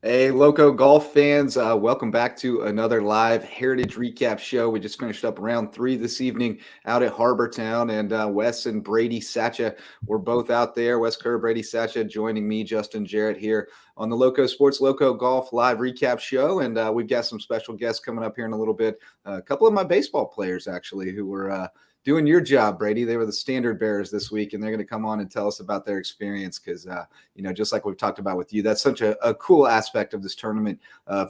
Hey, LowcoGolf fans, welcome back to another live Heritage Recap show. We just finished up round 3 this evening out at Harbor Town, and Wes and Brady Satcha were both out there. Wes Kerr, Brady Satcha joining me, Justin Jarrett, here on the LowcoSports LowcoGolf live recap show. And we've got some special guests coming up here in a little bit. A couple of my baseball players, actually, who were doing your job, Brady. They were the standard bearers this week, and they're going to come on and tell us about their experience because, just like we've talked about with you, that's such a cool aspect of this tournament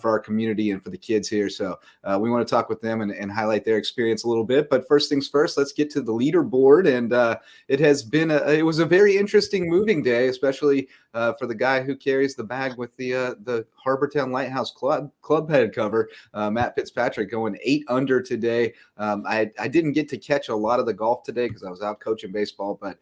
for our community and for the kids here. So we want to talk with them and highlight their experience a little bit. But first things first, let's get to the leaderboard. And it was a very interesting moving day, especially for the guy who carries the bag with the Harbortown Lighthouse Club head cover, Matt Fitzpatrick, going 8 under today. I didn't get to catch a lot of the golf today because I was out coaching baseball, but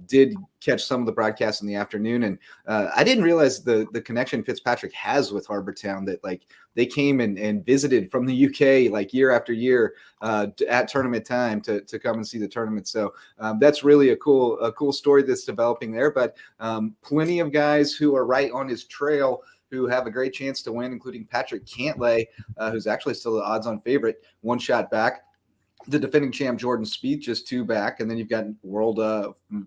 did catch some of the broadcasts in the afternoon. And I didn't realize the connection Fitzpatrick has with Harbortown, that like they came and visited from the UK like year after year at tournament time to come and see the tournament. So that's really a cool story that's developing there. But plenty of guys who are right on his trail who have a great chance to win, including Patrick Cantlay, who's actually still the odds-on favorite, 1 shot back. The defending champ Jordan Spieth just 2 back, and then you've got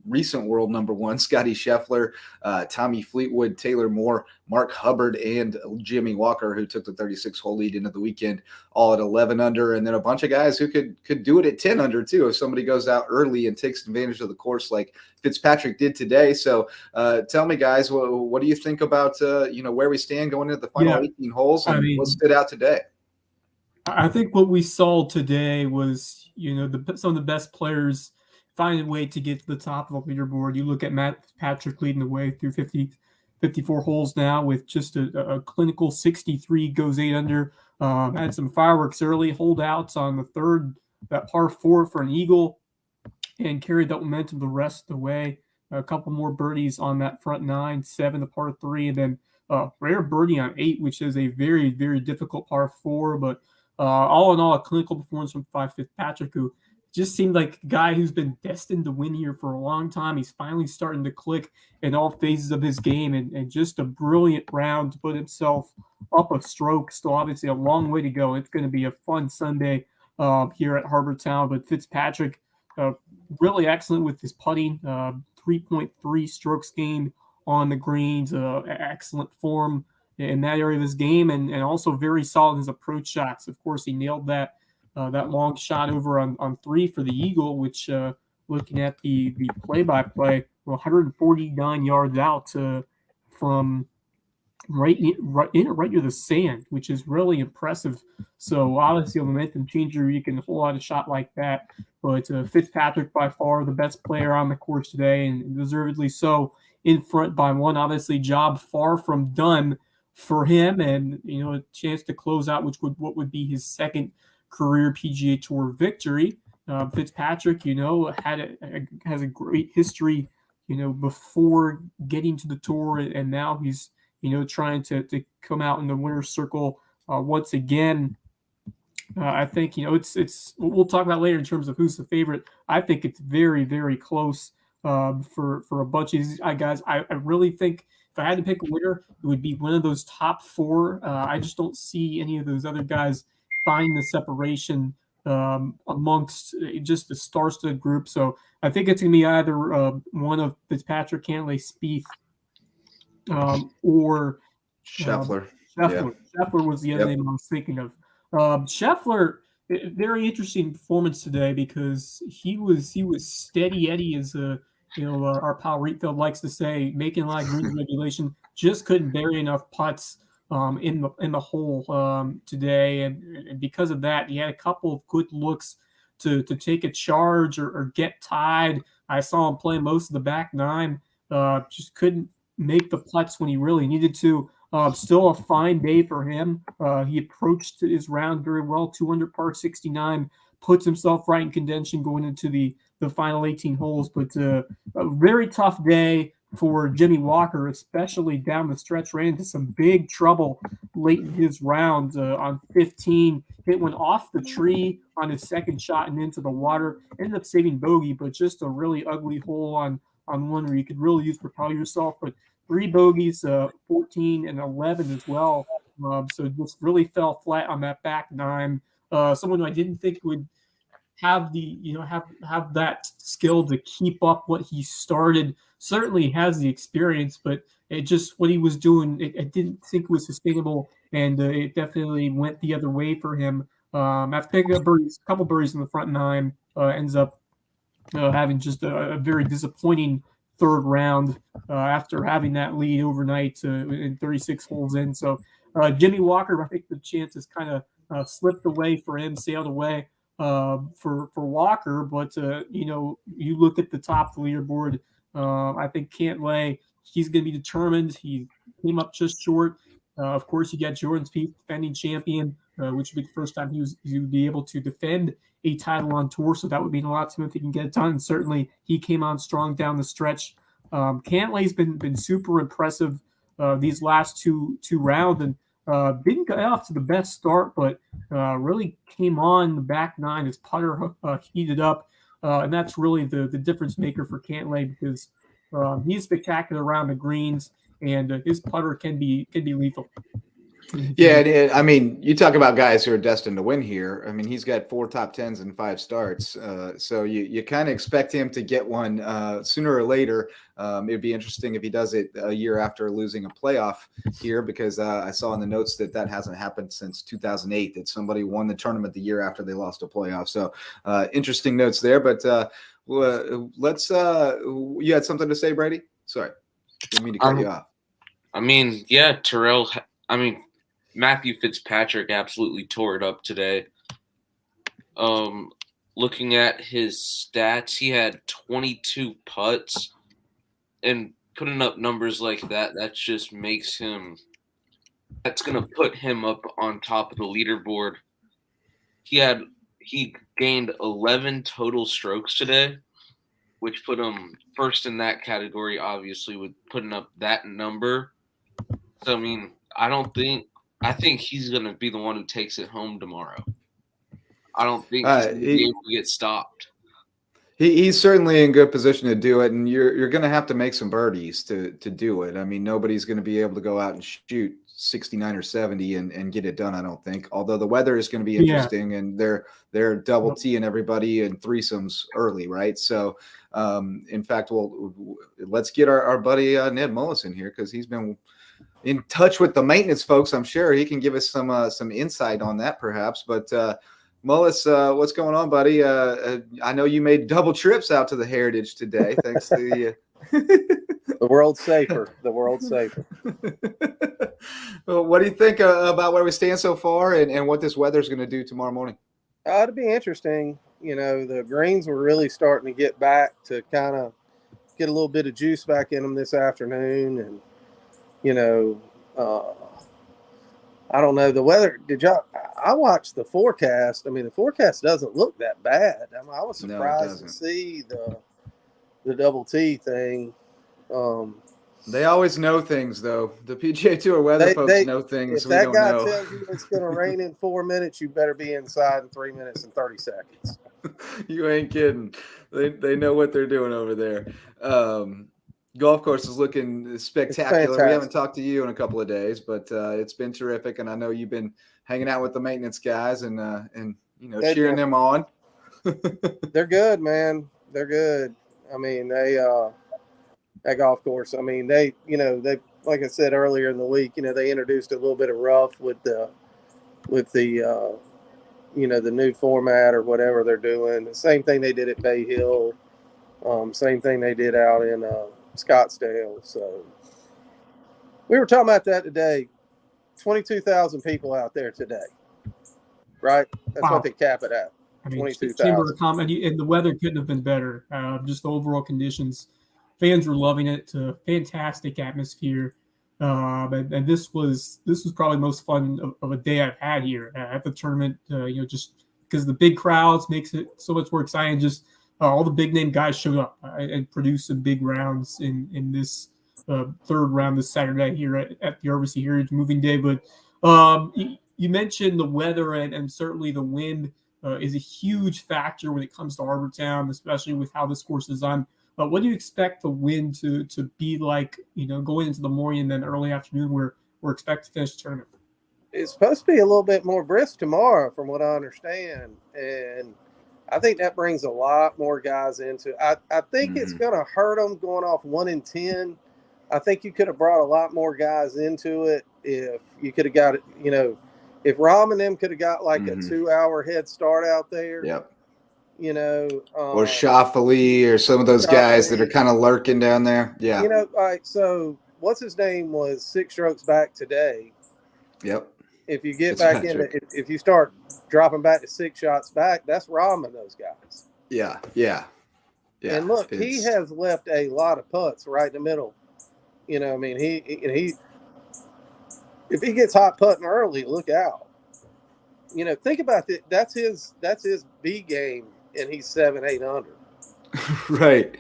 recent world number 1 Scotty Scheffler, Tommy Fleetwood, Taylor Moore, Mark Hubbard, and Jimmy Walker, who took the 36-hole lead into the weekend, all at 11 under, and then a bunch of guys who could do it at 10 under too if somebody goes out early and takes advantage of the course like Fitzpatrick did today. So tell me, guys, what do you think about where we stand going into the final 18 holes, and what stood out today? I think what we saw today was, some of the best players find a way to get to the top of the leaderboard. You look at Matt Patrick leading the way through 54 holes now with just a clinical 63, goes 8 under. Had some fireworks early, holdouts on the third, that par 4 for an eagle, and carried that momentum the rest of the way. A couple more birdies on that front 9, 7 to par 3, and then rare birdie on 8, which is a very, very difficult par 4, but all in all, a clinical performance from Fitzpatrick, who just seemed like a guy who's been destined to win here for a long time. He's finally starting to click in all phases of his game, and just a brilliant round to put himself up a stroke. Still, obviously, a long way to go. It's going to be a fun Sunday here at Harbortown. But Fitzpatrick, really excellent with his putting, 3.3 strokes gained on the greens, excellent form in that area of his game, and also very solid in his approach shots. Of course, he nailed that long shot over on 3 for the eagle, which looking at the play-by-play, 149 yards out from right near the sand, which is really impressive. So obviously a momentum changer. You can hold out a shot like that, but Fitzpatrick by far the best player on the course today, and deservedly so, in front by 1. Obviously, job far from done for him, and a chance to close out what would be his second career PGA Tour victory. Fitzpatrick, has a great history, before getting to the tour, and now he's trying to come out in the winner's circle once again. I think it's we'll talk about later in terms of who's the favorite. I think it's very, very close for a bunch of these guys. I really think if I had to pick a winner, it would be one of those top 4. I just don't see any of those other guys find the separation amongst just the star-studded group. So I think it's going to be either one of Fitzpatrick, Cantlay, Spieth, or Scheffler. Scheffler was the other name I was thinking of. Scheffler, very interesting performance today because he was steady Eddie, as our pal Reetfield likes to say, making a lot of green regulation. Just couldn't bury enough putts in the hole today, and because of that, he had a couple of good looks to take a charge or get tied. I saw him play most of the back 9, just couldn't make the putts when he really needed to. Still a fine day for him. He approached his round very well, 2 under par 69, puts himself right in contention going into the final 18 holes. But a very tough day for Jimmy Walker, especially down the stretch. Ran into some big trouble late in his round on 15. Hit one off the tree on his second shot and into the water. Ended up saving bogey, but just a really ugly hole on one where you could really use propel yourself. But 3 bogeys, 14 and 11 as well. So just really fell flat on that back nine. Someone who I didn't think would have have that skill to keep up what he started. Certainly has the experience, but it just what he was doing, I didn't think was sustainable, and it definitely went the other way for him. After picking up birdies, a couple birdies in the front nine, ends up having just a very disappointing third round after having that lead overnight in 36 holes in. So Jimmy Walker, I think the chances kind of slipped away for him, sailed away for Walker. But you look at the top of the leaderboard. I think Cantlay, he's going to be determined. He came up just short. Of course, you got Jordan Spieth, defending champion, which would be the first time he would be able to defend a title on tour. So that would mean a lot to him if he can get it done. And certainly, he came on strong down the stretch. Cantlay's been super impressive these last two rounds, and didn't get off to the best start, but really came on the back nine. His putter heated up, and that's really the difference maker for Cantlay, because he's spectacular around the greens, and his putter can be lethal. Yeah, I mean, you talk about guys who are destined to win here. I mean, he's got 4 top 10s and 5 starts. So you kind of expect him to get one sooner or later. It'd be interesting if he does it a year after losing a playoff here, because I saw in the notes that hasn't happened since 2008, that somebody won the tournament the year after they lost a playoff. So interesting notes there. But let's you had something to say, Brady? Sorry, didn't mean to cut you off. I mean, yeah, Terrell. Matthew Fitzpatrick absolutely tore it up today. Looking at his stats, he had 22 putts, and putting up numbers like that just makes him – that's going to put him up on top of the leaderboard. He gained 11 total strokes today, which put him first in that category, obviously, with putting up that number. So, I mean, I think he's going to be the one who takes it home tomorrow. I don't think he's going to be able to get stopped. He's certainly in good position to do it, and you're going to have to make some birdies to do it. I mean, nobody's going to be able to go out and shoot 69 or 70 and get it done, I don't think. Although the weather is going to be interesting, and they're double teeing everybody in threesomes early, right? So, in fact, let's get our buddy Ned Mullis in here, because he's been in touch with the maintenance folks. I'm sure he can give us some insight on that, perhaps. But Mullis, what's going on, buddy? I know you made double trips out to the Heritage today, thanks to you. The world's safer. The world's safer. Well, what do you think about where we stand so far, and what this weather is going to do tomorrow morning? It'll be interesting. The greens were really starting to get back to kind of get a little bit of juice back in them this afternoon, and I don't know the weather. I watched the forecast. I mean, the forecast doesn't look that bad. I was surprised to see the double T thing. They always know things, though. The PGA Tour weather folks know things if we don't know. That guy tells you it's going to rain in 4 minutes, you better be inside in 3 minutes and 30 seconds. You ain't kidding. They know what they're doing over there. Golf course is looking spectacular. We haven't talked to you in a couple of days, but it's been terrific. And I know you've been hanging out with the maintenance guys and cheering them on. They're good, man. They're good. I mean, that golf course. I mean, they like I said earlier in the week, they introduced a little bit of rough with the new format or whatever they're doing. The same thing they did at Bay Hill. Same thing they did out in Scottsdale. So we were talking about that today. 22,000 people out there today, right? That's what they cap it at. 22,000. And the weather couldn't have been better. Just the overall conditions. Fans were loving it. Fantastic atmosphere. And this was probably the most fun of a day I've had here at the tournament. Just because the big crowds makes it so much more exciting. Just all the big name guys showed up and produced some big rounds in this third round this Saturday here at the RBC Heritage Moving Day. But you mentioned the weather and certainly the wind is a huge factor when it comes to Harbortown, especially with how this course is designed. What do you expect the wind to be like, going into the morning and then early afternoon where we're expected to finish the tournament? It's supposed to be a little bit more brisk tomorrow, from what I understand. And I think that brings a lot more guys into it. I think it's going to hurt them going off 1 in 10. I think you could have brought a lot more guys into it if you could have got it, if Rom and them could have got like a 2-hour head start out there. Yep. Or Shoffley or some of those guys that are kind of lurking down there. Yeah. So what's his name was 6 strokes back today. Yep. If you get back into, if you start dropping back to 6 shots back, that's Rom and those guys. Yeah. And look, he has left a lot of putts right in the middle. He if he gets hot putting early, look out. Think about it. That's his B game, and he's 7-8 under. Right.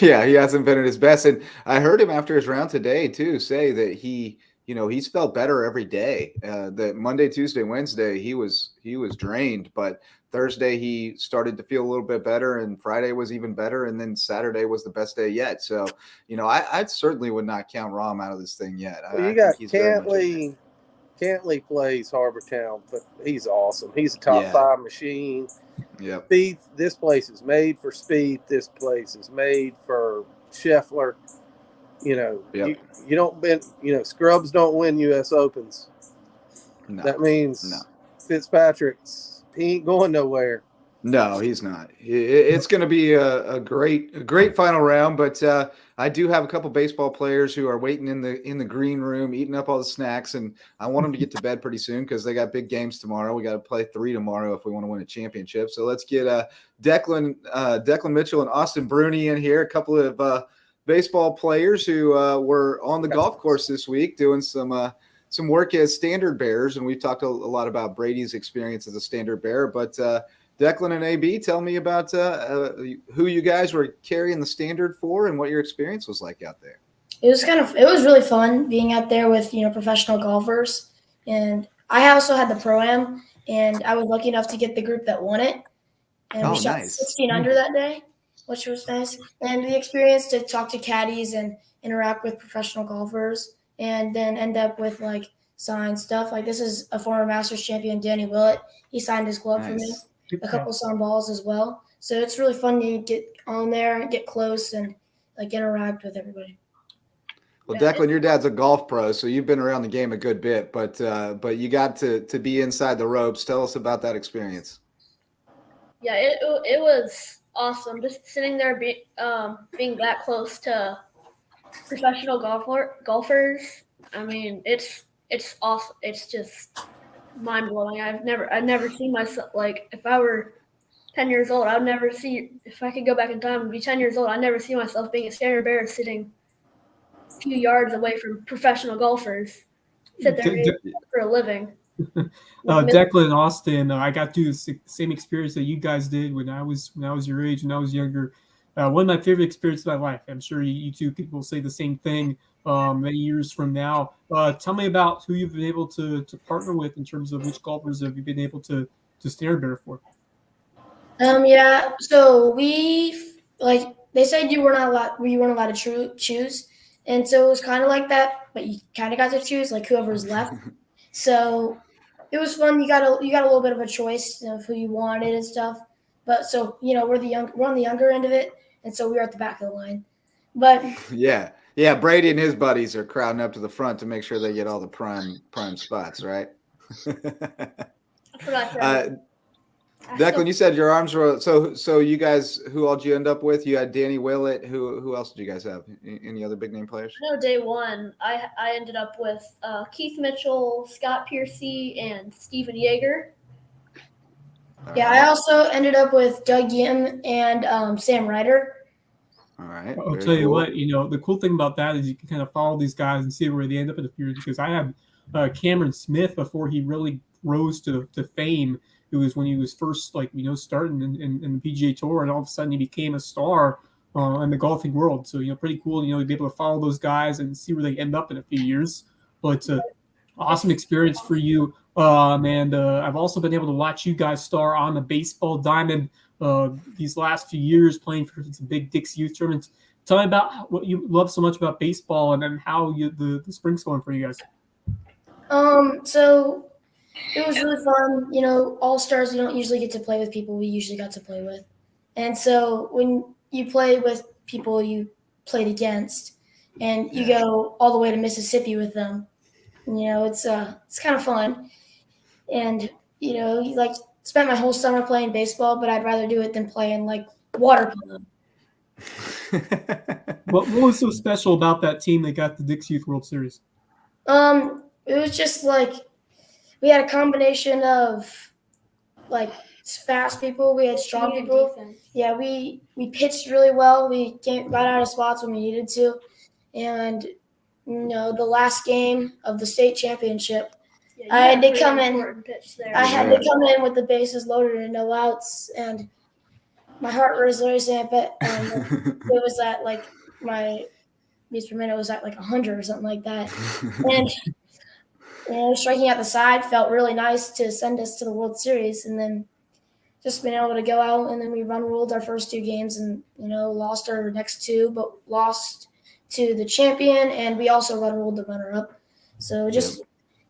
Yeah, he hasn't been at his best. And I heard him after his round today too say that he's felt better every day. That Monday, Tuesday, Wednesday, he was drained, but Thursday he started to feel a little bit better, and Friday was even better, and then Saturday was the best day yet. So, I certainly would not count Rom out of this thing yet. Well, you got Cantley. Cantley plays Harbortown, but he's awesome. He's a top 5 machine. Yep. Speed. This place is made for speed. This place is made for Scheffler. You don't win. Scrubs don't win U.S. Opens. No, that means Fitzpatrick's. He ain't going nowhere. No, he's not. It's going to be a great final round. But I do have a couple baseball players who are waiting in the green room, eating up all the snacks, and I want them to get to bed pretty soon because they got big games tomorrow. We got to play 3 tomorrow if we want to win a championship. So let's get Declan Mitchell and Austin Bruni in here. A couple of baseball players who were on the golf course this week doing some work as standard bearers, and we've talked a lot about Brady's experience as a standard bearer. But Declan and AB, tell me about who you guys were carrying the standard for and what your experience was like out there. It was really fun being out there with professional golfers, and I also had the Pro-Am, and I was lucky enough to get the group that won it, and we shot 16 under that day, which was nice. And the experience to talk to caddies and interact with professional golfers, and then end up with like signed stuff. Like this is a former Masters champion, Danny Willett. He signed his glove for me. A couple signed balls as well. So it's really fun to get on there and get close and like interact with everybody. Well, Declan, your dad's a golf pro, so you've been around the game a good bit, but you got to be inside the ropes. Tell us about that experience. Yeah, it was awesome. Just sitting there being that close to professional golfers. I mean, it's awesome. It's just mind blowing. I've never seen myself, like if I were 10 years old, I would never see, if I could go back in time and be 10 years old, I'd never see myself being a standard bearer sitting a few yards away from professional golfers. Sit there for a living. Declan and Austin, I got to do the same experience that you guys did when I was your age, when I was younger. One of my favorite experiences of my life. I'm sure you two people say the same thing many years from now. Tell me about who you've been able to partner with in terms of which golfers have you been able to standard bear for? So we they said we weren't allowed to choose, and so it was kind of like that, but you kind of got to choose like whoever's left. So it was fun. You got a little bit of a choice of who you wanted and stuff. But so we're on the younger end of it, and so we were at the back of the line. But yeah, Brady and his buddies are crowding up to the front to make sure they get all the prime spots, right? Declan, you said your arms were so. You guys, who all did you end up with? You had Danny Willett. Who else did you guys have? Any other big name players? No, day one, I ended up with Keith Mitchell, Scott Piercy, and Steven Yeager. I also ended up with Doug Yim and Sam Ryder. All right. I'll tell you what, the cool thing about that is you can kind of follow these guys and see where they end up in a few years, because I had Cameron Smith before he really rose to fame. It was when he was first starting in the PGA Tour, and all of a sudden he became a star in the golfing world. So pretty cool. To be able to follow those guys and see where they end up in a few years. But awesome experience for you. And I've also been able to watch you guys star on the baseball diamond these last few years playing for some big Dix youth tournaments. Tell me about what you love so much about baseball and then how the spring's going for you guys. So it was really fun. All-Stars, you don't usually get to play with people we usually got to play with. And so when you play with people you played against and you go all the way to Mississippi with them, it's kind of fun. And, you spent my whole summer playing baseball, but I'd rather do it than playing water polo. What was so special about that team that got the Dix Youth World Series? It was just we had a combination of fast people. We had strong people. Defense. Yeah, we pitched really well. We got out of spots when we needed to, and the last game of the state championship, I had to come in. I had to come in with the bases loaded and no outs, and my heart was racing. But it was at my beats per minute was at 100 or something like that, and striking out the side felt really nice to send us to the World Series, and then just being able to go out, and then we run-ruled our first 2 games and lost our next 2, but lost to the champion, and we also run-ruled the runner-up. So just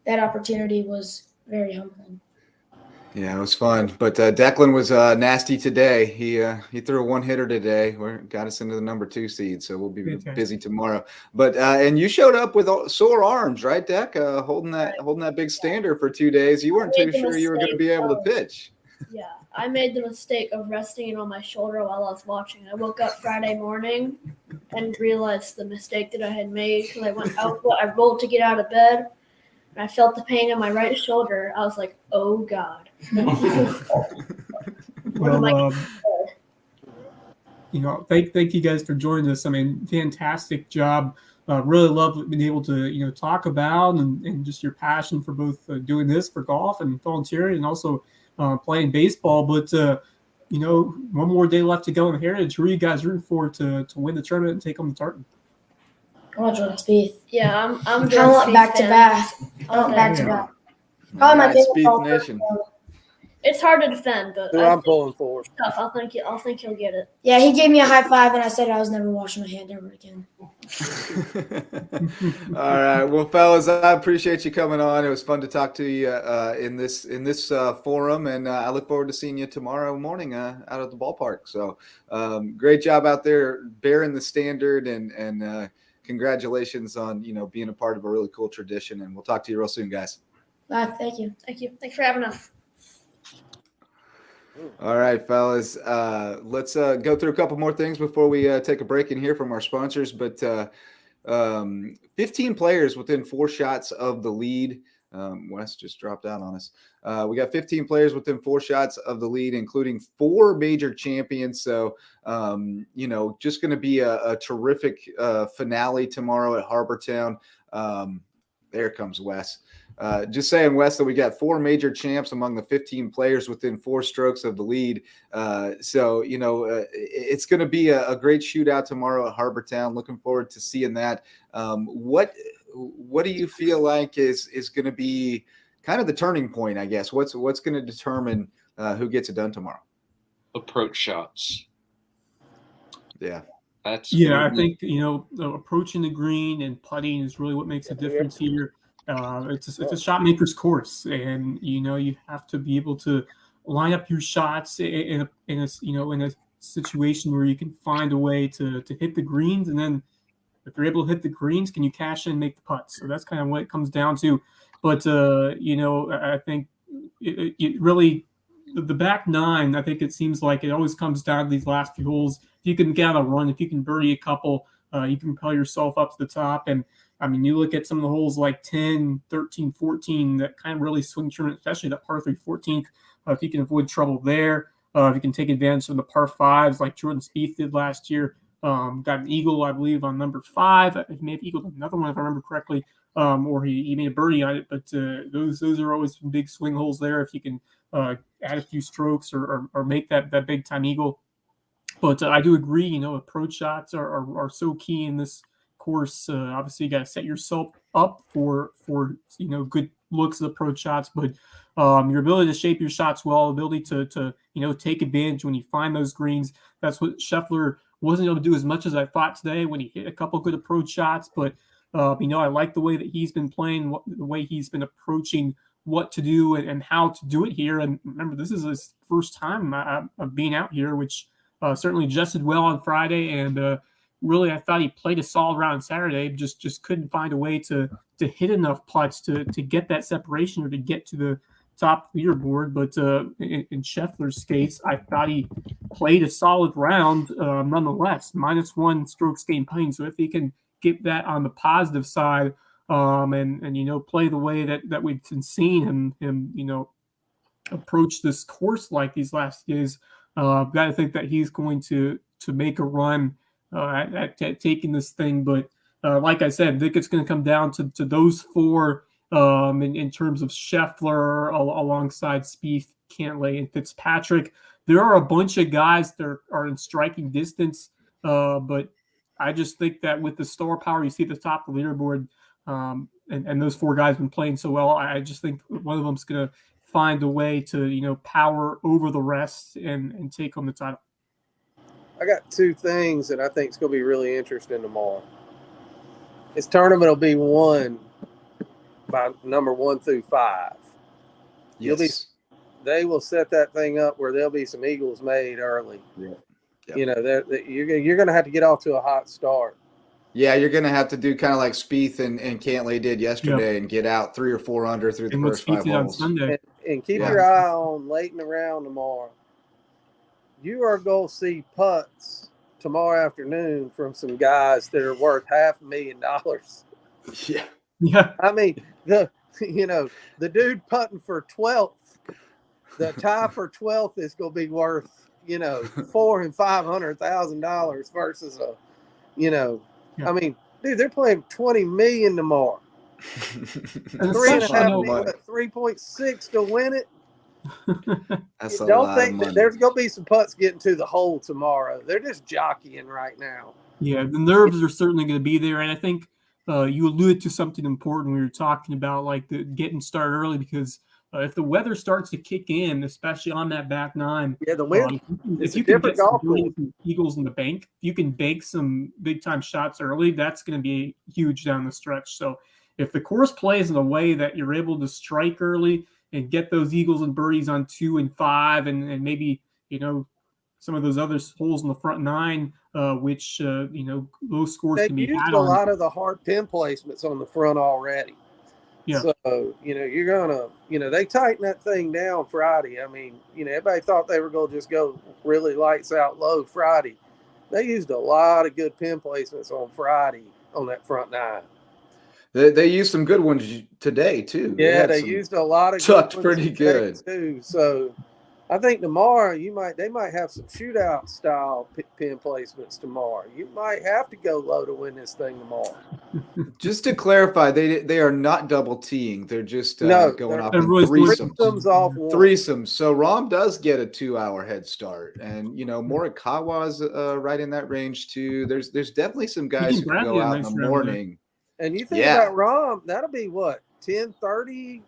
that opportunity was very humbling. Yeah, it was fun. But Declan was nasty today. He threw a one-hitter today. Got us into the number 2 seed, so we'll be busy tomorrow. But and you showed up with sore arms, right, Deck? Holding that big stander for 2 days. You weren't too sure you were going to be able to pitch. Yeah, I made the mistake of resting it on my shoulder while I was watching. I woke up Friday morning and realized the mistake that I had made because I went out. I rolled to get out of bed, and I felt the pain in my right shoulder. I was like, "Oh God." Well, thank you guys for joining us. I mean, fantastic job. Really love being able to talk about and just your passion for both doing this for golf and volunteering and also playing baseball. But one more day left to go in the Heritage. Who are you guys rooting for to win the tournament and take home the tartan? I want Jordan Spieth. Yeah, I'm I want back to back. I want back to back. Probably my favorite golfer. It's hard to defend, but I'm pulling for. It's tough. I think he'll get it. Yeah, he gave me a high five, and I said I was never washing my hand ever again. All right, well, fellas, I appreciate you coming on. It was fun to talk to you in this forum, and I look forward to seeing you tomorrow morning out at the ballpark. So, great job out there, bearing the standard, and congratulations on being a part of a really cool tradition. And we'll talk to you real soon, guys. Bye. Thank you. Thanks for having us. All right, fellas. Let's go through a couple more things before we take a break and hear from our sponsors. But 15 players within 4 shots of the lead. Wes just dropped out on us. We got 15 players within 4 shots of the lead, including 4 major champions. So, just going to be a terrific finale tomorrow at Harbortown. There comes Wes. Just saying, Wes, that we got 4 major champs among the 15 players within 4 strokes of the lead. So, it's going to be a great shootout tomorrow at Harbortown. Looking forward to seeing that. What do you feel like is going to be kind of the turning point, I guess? What's going to determine who gets it done tomorrow? Approach shots. Yeah. I think, approaching the green and putting is really what makes a difference here. It's a shot maker's course, and you have to be able to line up your shots in a situation where you can find a way to hit the greens, and then if you're able to hit the greens, can you cash in and make the putts? So that's kind of what it comes down to. But I think it really the back 9. I think it seems like it always comes down to these last few holes. If you can get a run, if you can birdie a couple, you can propel yourself up to the top. And I mean, you look at some of the holes like 10, 13, 14 that kind of really swing tournament, especially that par 3 14th. If you can avoid trouble there, if you can take advantage of the par 5s like Jordan Spieth did last year, got an eagle, I believe, on number 5. He may have eagled another one if I remember correctly, or he made a birdie on it. But those are always some big swing holes there if you can add a few strokes or make that big time eagle. But I do agree, approach shots are so key in this course. Obviously, you got to set yourself up for good looks at approach shots, but your ability to shape your shots well, ability to take advantage when you find those greens. That's what Scheffler wasn't able to do as much as I thought today when he hit a couple good approach shots. But I like the way that he's been playing, the way he's been approaching what to do and how to do it here. And remember, this is his first time of being out here, which certainly adjusted well on Friday. And really, I thought he played a solid round Saturday, just couldn't find a way to hit enough putts to get that separation or to get to the top leaderboard. But in Scheffler's case, I thought he played a solid round nonetheless, -1 strokes gained putting. So if he can get that on the positive side, and play the way that we've been seeing him approach this course like these last days, I've got to think that he's going to make a run at taking this thing. But like I said, I think it's going to come down to those four in terms of Scheffler alongside Spieth, Cantlay, and Fitzpatrick. There are a bunch of guys that are in striking distance, but I just think that with the star power you see at the top of the leaderboard, and those four guys have been playing so well, I just think one of them's going to find a way to power over the rest and take home the title. I got two things that I think is going to be really interesting tomorrow. This tournament will be won by number 1 through 5. Yes. They will set that thing up where there'll be some eagles made early. Yeah. Yep. You're going to have to get off to a hot start. Yeah, you're going to have to do kind of like Spieth and Cantlay did yesterday and get out 3 or 4 under through the first 5 holes. And keep your eye on late in the round tomorrow. You are going to see putts tomorrow afternoon from some guys that are worth $500,000. Yeah. Yeah. I mean, the dude putting for 12th, the tie for 12th is going to be worth, $400,000 and $500,000 versus I mean, dude, they're playing $20 million tomorrow. 3.6 to win it. That's a Don't lot think of that money. there's going to be some putts getting to the hole tomorrow. They're just jockeying right now. Yeah, the nerves are certainly going to be there, and I think you alluded to something important when you were talking about like the getting started early, because if the weather starts to kick in, especially on that back nine, the wind. If you can get some eagles in the bank, if you can bank some big time shots early, that's going to be huge down the stretch. So if the course plays in a way that you're able to strike early and get those eagles and birdies on 2 and 5, and maybe some of those other holes in the front 9, which low scores can be had on. They used a lot of the hard pin placements on the front already. Yeah. So, you're going to, they tighten that thing down Friday. I mean, everybody thought they were going to just go really lights out low Friday. They used a lot of good pin placements on Friday on that front 9. They used some good ones today, too. Yeah, they used a lot of tucked pretty good, too. So I think tomorrow they might have some shootout style pin placements tomorrow. You might have to go low to win this thing tomorrow. Just to clarify, they are not double teeing. They're just going off in threesomes. Threesomes. So Rahm does get a 2-hour head start, and Morikawa's right in that range too. There's definitely some guys who can go out in the morning. And you think about Rahm, that'll be what, 10:30?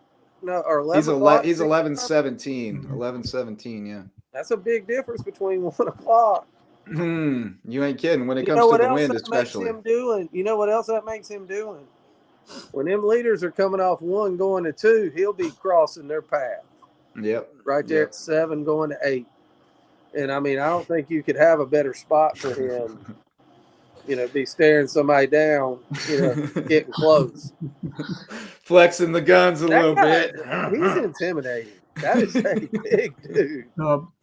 No, or 11. He's 11:17. 11:17, yeah. That's a big difference between 1 o'clock. You ain't kidding. When it comes to the wind, especially. You know what else that makes him doing? When them leaders are coming off 1 going to 2, he'll be crossing their path. Yep. Right there at 7 going to 8. And I mean, I don't think you could have a better spot for him. Be staring somebody down, getting close. Flexing the guns a little bit. He's intimidating. That is a big dude.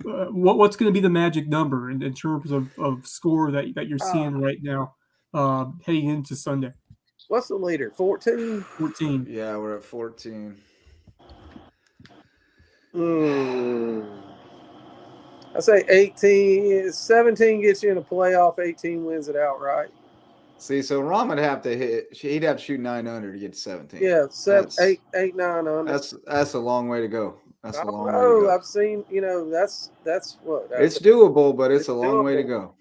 What's going to be the magic number in terms of score that you're seeing right now heading into Sunday? What's the leader? 14? 14. Yeah, we're at 14. I say 18. 17 gets you in a playoff. 18 wins it outright. See, so Rahm would have to he'd have to shoot 9 under to get to 17. Yeah, 8, 9 under. That's a long way to go. That's a long way to go. I've seen, that's what. It's doable, but it's a long way to go.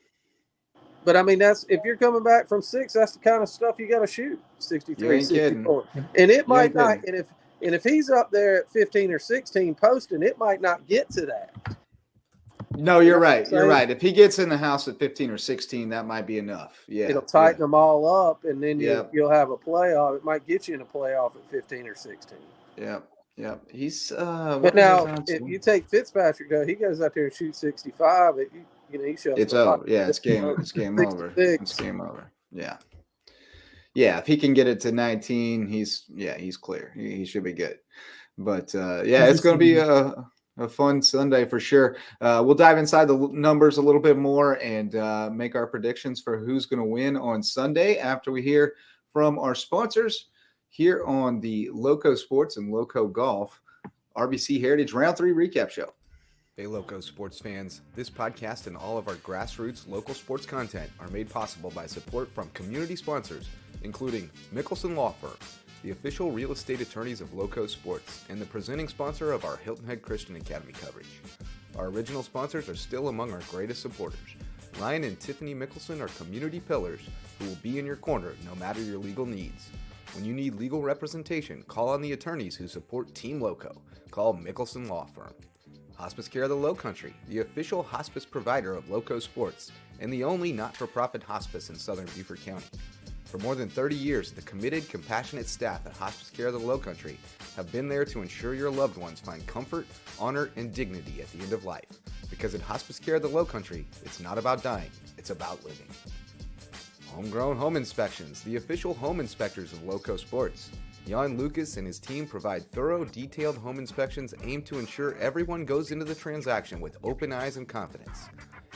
But I mean, if you're coming back from 6, that's the kind of stuff you got to shoot. 63, 64. And it might not. And And if he's up there at 15 or 16 posting, it might not get to that. No, you're right. You're right. If he gets in the house at 15 or 16, that might be enough. Yeah. It'll tighten them all up, and then you'll have a playoff. It might get you in a playoff at 15 or 16. Yeah. Yeah. He's but now if you take Fitzpatrick though, he goes out there and shoots 65, he shows it's over. Yeah, it's game over. It's game over. Yeah. Yeah, if he can get it to 19, he's clear. He should be good. But it's going to be a fun Sunday for sure. We'll dive inside the numbers a little bit more and make our predictions for who's going to win on Sunday after we hear from our sponsors here on the LowcoSports and LowcoGolf RBC Heritage Round 3 Recap Show. Hey, Loco sports fans. This podcast and all of our grassroots local sports content are made possible by support from community sponsors, including Mickelson Law Firm, the official real estate attorneys of LowcoSports, and the presenting sponsor of our Hilton Head Christian Academy coverage. Our original sponsors are still among our greatest supporters. Ryan and Tiffany Mickelson are community pillars who will be in your corner no matter your legal needs. When you need legal representation, call on the attorneys who support Team Lowco. Call Mickelson Law Firm. Hospice Care of the Lowcountry, the official hospice provider of LowcoSports, and the only not-for-profit hospice in southern Beaufort County. For more than 30 years, the committed, compassionate staff at Hospice Care of the Lowcountry have been there to ensure your loved ones find comfort, honor, and dignity at the end of life. Because at Hospice Care of the Lowcountry, it's not about dying, it's about living. Homegrown Home Inspections, the official home inspectors of LowcoSports. Jan Lucas and his team provide thorough, detailed home inspections aimed to ensure everyone goes into the transaction with open eyes and confidence.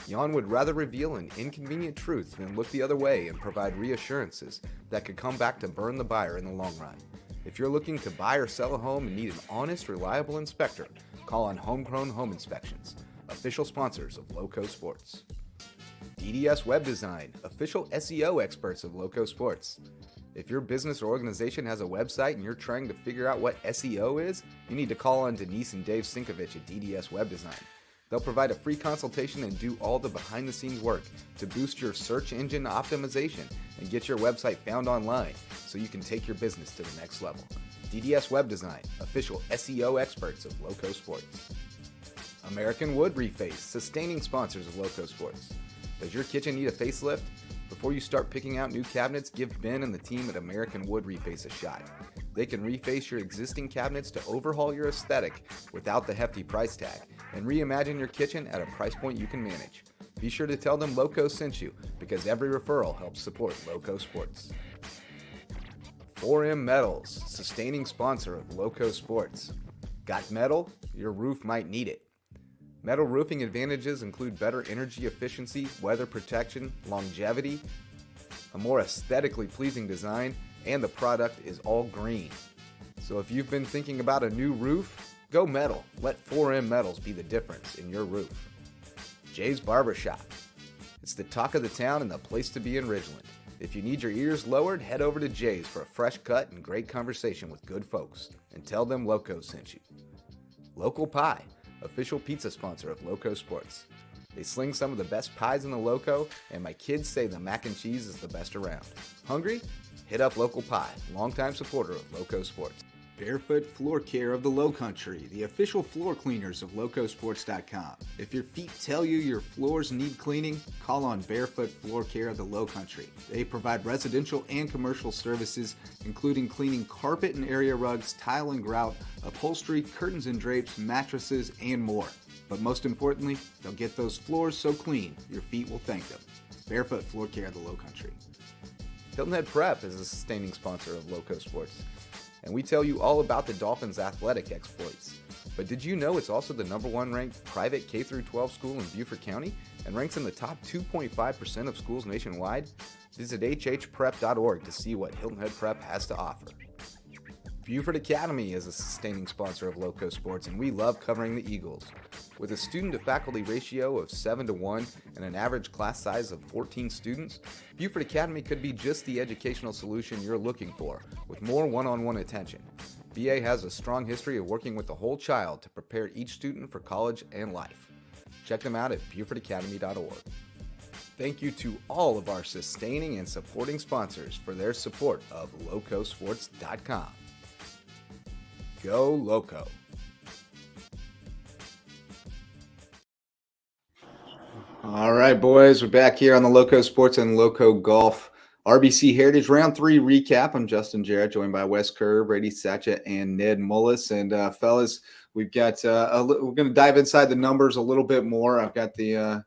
Jan would rather reveal an inconvenient truth than look the other way and provide reassurances that could come back to burn the buyer in the long run. If you're looking to buy or sell a home and need an honest, reliable inspector, call on Homegrown Home Inspections, official sponsors of LowcoSports. DDS Web Design, official SEO experts of LowcoSports. If your business or organization has a website and you're trying to figure out what SEO is, you need to call on Denise and Dave Sinkovich at DDS Web Design. They'll provide a free consultation and do all the behind-the-scenes work to boost your search engine optimization and get your website found online so you can take your business to the next level. DDS Web Design, official SEO experts of LowcoSports. American Wood Reface, sustaining sponsors of LowcoSports. Does your kitchen need a facelift? Before you start picking out new cabinets, give Ben and the team at American Wood Reface a shot. They can reface your existing cabinets to overhaul your aesthetic without the hefty price tag and reimagine your kitchen at a price point you can manage. Be sure to tell them Loco sent you because every referral helps support LowcoSports. 4M Metals, sustaining sponsor of LowcoSports. Got metal? Your roof might need it. Metal roofing advantages include better energy efficiency, weather protection, longevity, a more aesthetically pleasing design, and the product is all green. So if you've been thinking about a new roof, go metal. Let 4M Metals be the difference in your roof. Jay's Barbershop. It's the talk of the town and the place to be in Ridgeland. If you need your ears lowered, head over to Jay's for a fresh cut and great conversation with good folks. And tell them Loco sent you. Local Pie, official pizza sponsor of LowcoSports. They sling some of the best pies in the Loco, and my kids say the mac and cheese is the best around. Hungry? Hit up Local Pie, longtime supporter of LowcoSports. Barefoot Floor Care of the Lowcountry, the official floor cleaners of LowcoSports.com. If your feet tell you your floors need cleaning, call on Barefoot Floor Care of the Lowcountry. They provide residential and commercial services, including cleaning carpet and area rugs, tile and grout, upholstery, curtains and drapes, mattresses, and more. But most importantly, they'll get those floors so clean, your feet will thank them. Barefoot Floor Care of the Lowcountry. Hilton Head Prep is a sustaining sponsor of LowcoSports. And we tell you all about the Dolphins' athletic exploits. But did you know it's also the #1 ranked private K-12 school in Beaufort County and ranks in the top 2.5% of schools nationwide? Visit hhprep.org to see what Hilton Head Prep has to offer. Beaufort Academy is a sustaining sponsor of LowcoSports, and we love covering the Eagles. With a student-to-faculty ratio of 7-1 and an average class size of 14 students, Beaufort Academy could be just the educational solution you're looking for, with more one-on-one attention. BA has a strong history of working with the whole child to prepare each student for college and life. Check them out at BeaufortAcademy.org. Thank you to all of our sustaining and supporting sponsors for their support of LowcoSports.com. Go Loco. All right, boys, we're back here on the LowcoSports and LowcoGolf RBC Heritage Round 3 recap. I'm Justin Jarrett, joined by Wes Kerr, Brady Satcha, and Ned Mullis. And fellas, we've got we're going to dive inside the numbers a little bit more. I've got the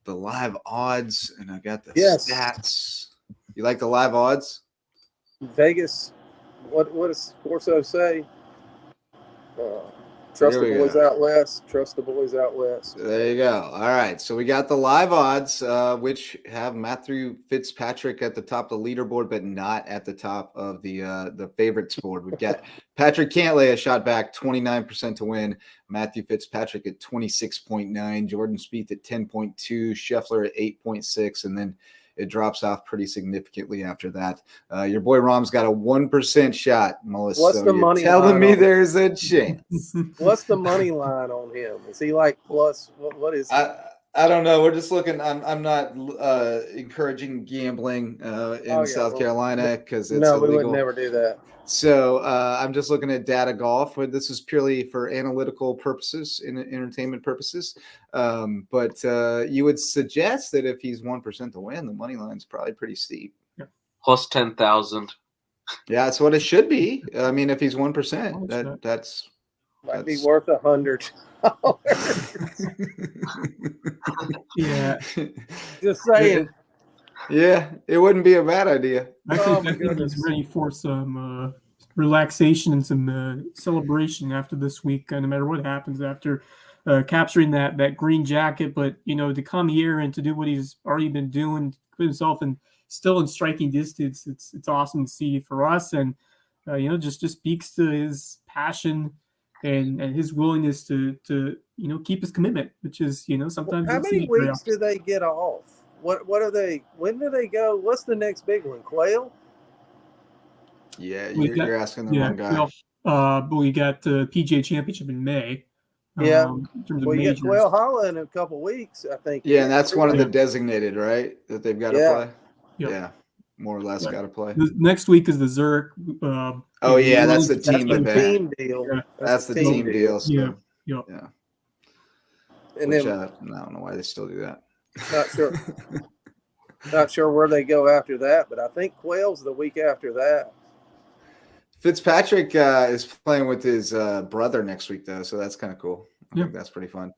live odds, and I got the stats. You like the live odds? Vegas. What does Corso say? Trust the boys out west. Trust the boys out west. There you go. All right. So we got the live odds, which have Matthew Fitzpatrick at the top of the leaderboard, but not at the top of the favorites board. We've got Patrick Cantlay a shot back, 29% to win. Matthew Fitzpatrick at 26.9. Jordan Spieth at 10.2. Scheffler at 8.6. And then it drops off pretty significantly after that. Your boy Rom's got a 1% shot, Melissa. What's the money telling line me on there's a chance. What's the money line on him? Is he like plus? What is? I don't know. We're just looking. I'm not encouraging gambling in South Carolina because it's illegal. We would never do that. So I'm just looking at data golf. This is purely for analytical purposes, entertainment purposes. But you would suggest that if he's 1% to win, the money line's probably pretty steep. Plus 10,000. Yeah, that's what it should be. I mean, if he's 1%, that's might be worth $100. Yeah, just saying. Yeah, it wouldn't be a bad idea. I think he's ready for some relaxation and some celebration after this week, no matter what happens after capturing that green jacket. But, to come here and to do what he's already been doing, put himself still in striking distance, it's awesome to see for us. And, just speaks to his passion and his willingness to keep his commitment, which is, sometimes. How many weeks do they get off? What are they? When do they go? What's the next big one? Quail? Yeah, you're asking the wrong guy. But we got the PGA Championship in May. Yeah. In terms of you majors. get Quail Hollow in a couple weeks, I think. Yeah, and that's one of the designated, right? That they've got to play. Yep. Yeah, more or less got to play. Next week is the Zurich. That's the team event. Team deal. Yeah. That's the team deal. So, yeah. And which, then I don't know why they still do that. Not sure where they go after that, but I think Quail's the week after that. Fitzpatrick is playing with his brother next week, though, so that's kind of cool. I think that's pretty fun.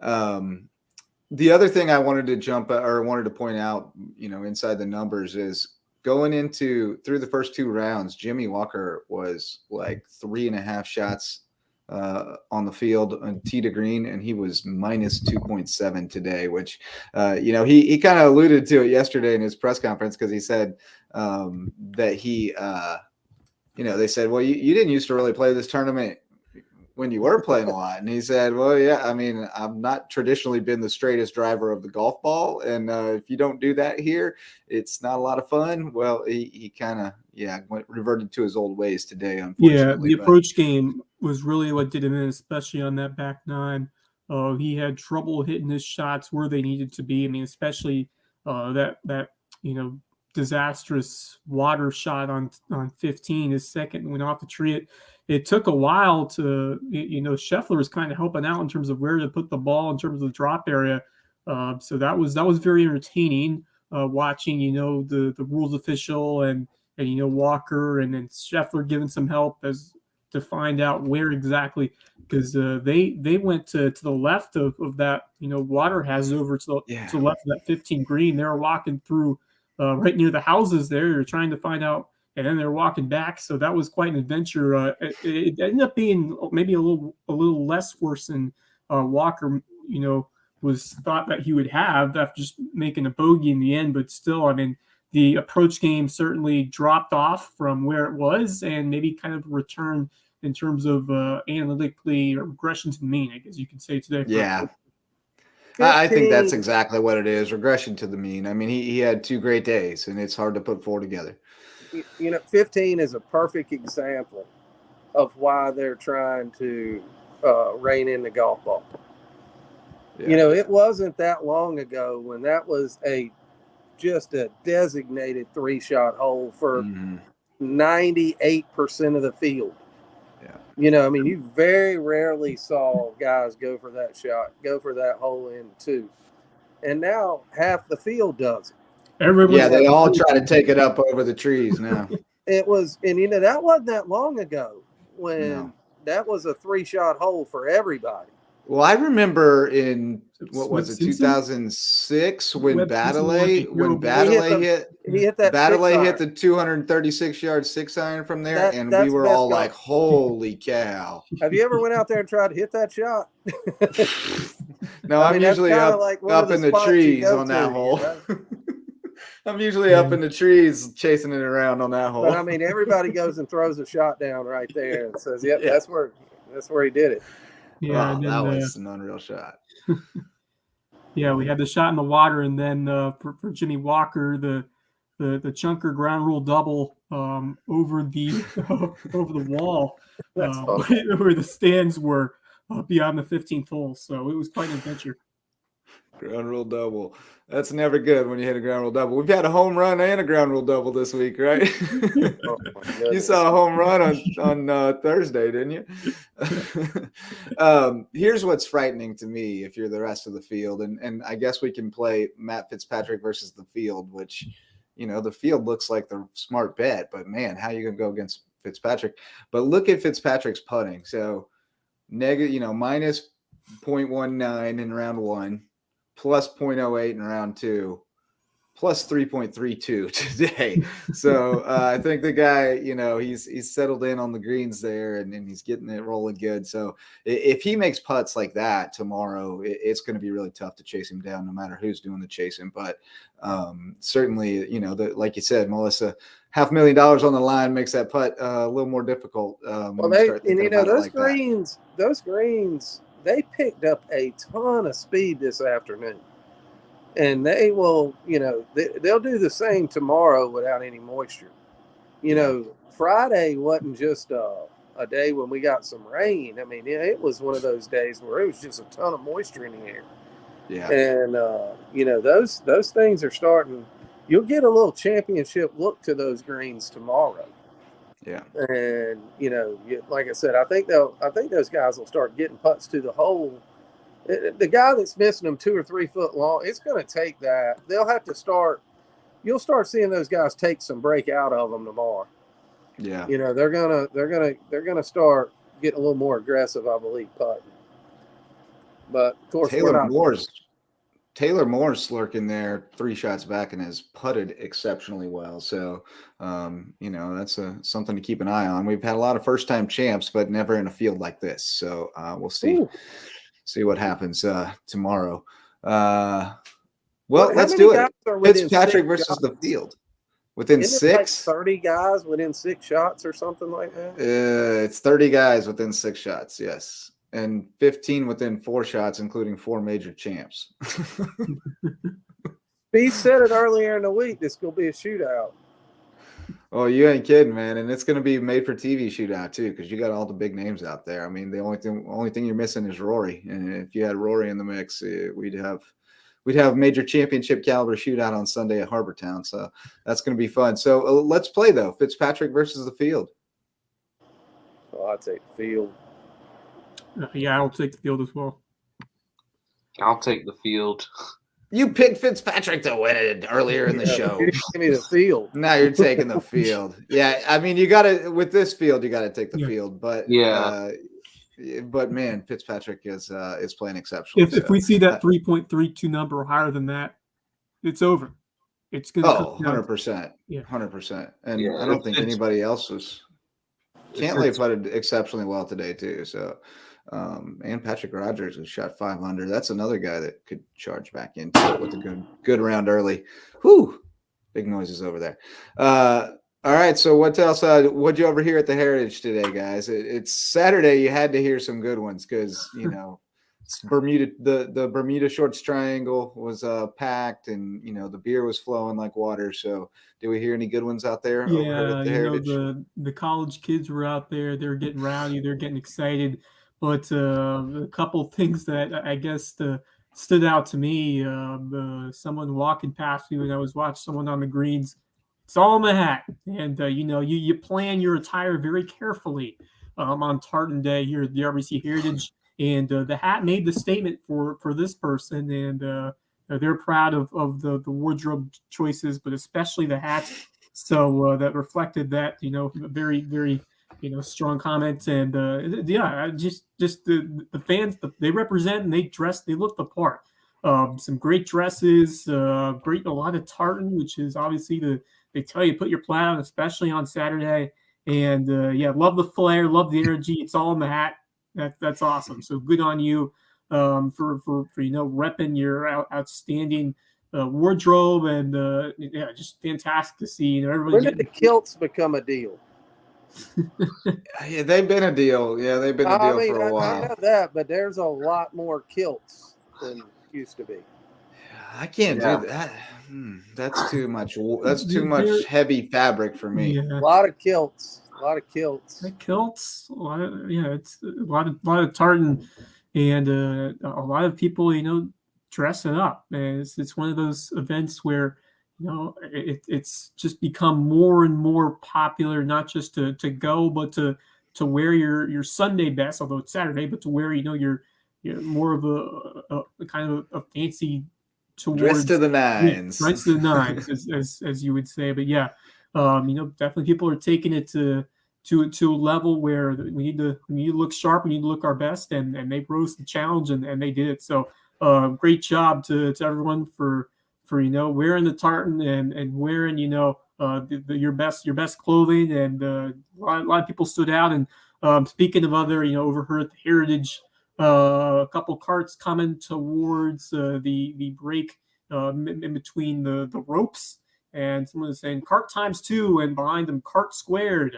The other thing I wanted to point out, inside the numbers is going through the first two rounds, Jimmy Walker was like 3.5 shots on the field on tee to green, and he was minus 2.7 today, which, he kind of alluded to it yesterday in his press conference because he said that he, they said, well, you didn't used to really play this tournament when you were playing a lot. And he said, well, yeah, I mean, I've not traditionally been the straightest driver of the golf ball. And if you don't do that here, it's not a lot of fun. Well, he kind of, reverted to his old ways today, unfortunately. Yeah, the approach game was really what did him in, especially on that back nine. He had trouble hitting his shots where they needed to be. I mean, especially that disastrous water shot on 15, his second went off the tree. It took a while to, Scheffler was kind of helping out in terms of where to put the ball in terms of the drop area. So that was very entertaining watching, the rules official and Walker and then Scheffler giving some help to find out where exactly, because they went to the left of that, water hazard over to the left of that 15 green. They were walking through right near the houses there. They're trying to find out, and then they're walking back. So that was quite an adventure. It ended up being maybe a little less worse than Walker, was thought that he would have after just making a bogey in the end. But still, I mean, the approach game certainly dropped off from where it was and maybe kind of returned in terms of analytically regression to the mean, I guess you could say today. Yeah. I think that's exactly what it is, regression to the mean. I mean, he had 2 great days, and it's hard to put 4 together. 15 is a perfect example of why they're trying to rein in the golf ball. Yeah. It wasn't that long ago when that was just a designated 3-shot hole for 98% of the field. Yeah. You know, I mean, you very rarely saw guys go for that shot, go for that hole in two. And now half the field does it. Yeah, they all try to take it up over the trees now. It was, and you know, that wasn't that long ago when that was a 3-shot hole for everybody. Well, I remember in what was it, 2006 when Baddeley hit the 236-yard 6-iron from there, and we were all like, "Holy cow!" Have you ever went out there and tried to hit that shot? No, I'm usually up in the trees on that hole. I'm usually up in the trees chasing it around on that hole. But I mean, everybody goes and throws a shot down right there and says, "Yep, that's where he did it." Yeah, wow, that was an unreal shot. Yeah, we had the shot in the water, and then for Jimmy Walker, the chunker ground rule double over the wall where the stands were beyond the 15th hole. So it was quite an adventure. Ground rule double. That's never good when you hit a ground rule double. We've had a home run and a ground rule double this week, right? You saw a home run on Thursday, didn't you? Here's what's frightening to me if you're the rest of the field. And I guess we can play Matt Fitzpatrick versus the field, which, you know, the field looks like the smart bet. But, man, how are you going to go against Fitzpatrick? But look at Fitzpatrick's putting. So, minus 0.19 in round one. Plus 0.08 in round two, plus 3.32 today. So I think the guy, he's settled in on the greens there and he's getting it rolling good. So if he makes putts like that tomorrow, it's going to be really tough to chase him down no matter who's doing the chasing. But certainly, like you said, Melissa, $500,000 on the line makes that putt a little more difficult. Those greens, they picked up a ton of speed this afternoon, and they will, they'll do the same tomorrow without any moisture. Friday wasn't just a day when we got some rain. I mean, it was one of those days where it was just a ton of moisture in the air. Yeah. And, those things are starting. You'll get a little championship look to those greens tomorrow. Yeah, and like I said, I think those guys will start getting putts to the hole. The guy that's missing them 2 or 3 foot long, it's going to take that. They'll have to start. You'll start seeing those guys take some break out of them tomorrow. Yeah, they're gonna start getting a little more aggressive, I believe, putting. But of course, Taylor Moore's lurking there 3 shots back and has putted exceptionally well. So, that's something to keep an eye on. We've had a lot of first-time champs, but never in a field like this. So we'll see what happens tomorrow. Let's do it. Fitzpatrick versus the field. Within 6? Like 30 guys within 6 shots or something like that? It's 30 guys within 6 shots, yes. And 15 within 4 shots, including 4 major champs. He said it earlier in the week. This will be a shootout. Oh, you ain't kidding, man. And it's going to be made for TV shootout too, because you got all the big names out there. I mean, the only thing you're missing is Rory. And if you had Rory in the mix, we'd have major championship caliber shootout on Sunday at Harbortown. So that's going to be fun. So let's play though. Fitzpatrick versus the field. Oh, I'd take the field. Yeah, I'll take the field as well. I'll take the field. You picked Fitzpatrick to win it earlier in the show. Give me the field. Now you're taking the field. Yeah, I mean, with this field, you got to take the field. But but man, Fitzpatrick is playing exceptional. If we see that 3.32 number or higher than that, it's over. It's going to 100%. Yeah, 100%. And I don't think anybody else was. Cantlay putted exceptionally well today too. So. And Patrick Rogers has shot 5 under. That's another guy that could charge back into it with a good round early. Whew, big noises over there. All right, so what else? What'd you overhear at the Heritage today, guys? It's Saturday. You had to hear some good ones because Bermuda, the Bermuda Shorts Triangle was packed, and the beer was flowing like water. So, did we hear any good ones out there? Yeah, the college kids were out there. They're getting rowdy. They're getting excited. But a couple of things that I guess stood out to me, someone walking past me when I was watching someone on the greens, it's all in the hat. And, you plan your attire very carefully on Tartan Day here at the RBC Heritage, and the hat made the statement for this person, and they're proud of the wardrobe choices, but especially the hats. So that reflected that, very, very, strong comments. And just the fans, they represent and they look the part. Some great dresses, a lot of tartan, which is obviously they tell you put your plan on, especially on Saturday. And love the flair, love the energy. It's all in the hat. That's awesome. So good on you for repping your outstanding wardrobe, and just fantastic to see. Everybody. When did the kilts become a deal? Yeah, they've been a deal. Yeah, they've been a deal for a while. I know that, but there's a lot more kilts than used to be. I can't do that. That's too much. That's too much heavy fabric for me. Yeah. A lot of kilts. A lot of tartan, and a lot of people, dressing up. And it's one of those events where it's just become more and more popular, not just to go, but to wear your Sunday best, although it's Saturday, but to wear your more of a kind of a fancy towards dress to the nines, dress to the nines, as you would say. But definitely people are taking it to a level where we need to look sharp, we need to look our best, and they rose the challenge and they did it. So great job to everyone for wearing the tartan and wearing your best clothing, and a lot of people stood out. And speaking of other, over here at the Heritage, a couple carts coming towards the break in between the ropes, and someone was saying cart times 2, and behind them cart squared.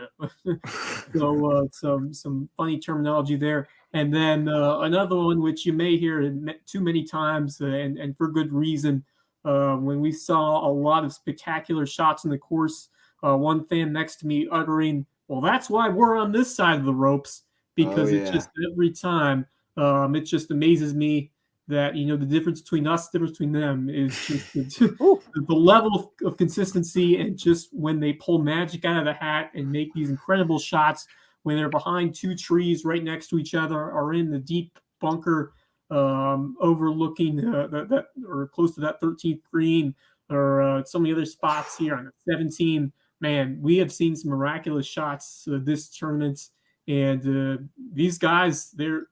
So some funny terminology there. And then another one which you may hear too many times, and for good reason. When we saw a lot of spectacular shots in the course, one fan next to me uttering, "Well, that's why we're on this side of the ropes," because it just every time it just amazes me that the difference between us, the difference between them is just the level of consistency, and just when they pull magic out of the hat and make these incredible shots when they're behind 2 trees right next to each other, or in the deep bunker overlooking that or close to that 13th green, or some of the other spots here on the 17. Man, we have seen some miraculous shots this tournament, and these guys, they're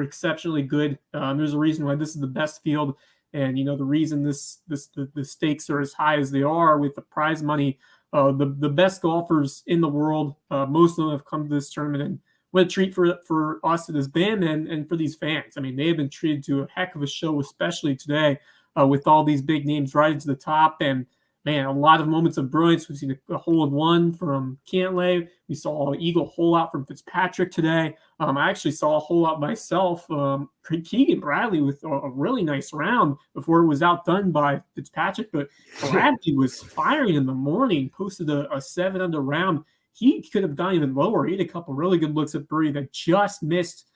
exceptionally good. There's a reason why this is the best field, and the reason the stakes are as high as they are with the prize money. The best golfers in the world, most of them have come to this tournament, and what a treat for us it has been, and for these fans. I mean, they have been treated to a heck of a show, especially today, with all these big names rising to the top. And man, a lot of moments of brilliance. We've seen a hole-in-one from Cantlay. We saw an eagle hole out from Fitzpatrick today. I actually saw a hole out myself. Keegan Bradley with a really nice round before it was outdone by Fitzpatrick. But Bradley was firing in the morning, posted a 7-under round. He could have gone even lower. He had a couple really good looks at birdie that just missed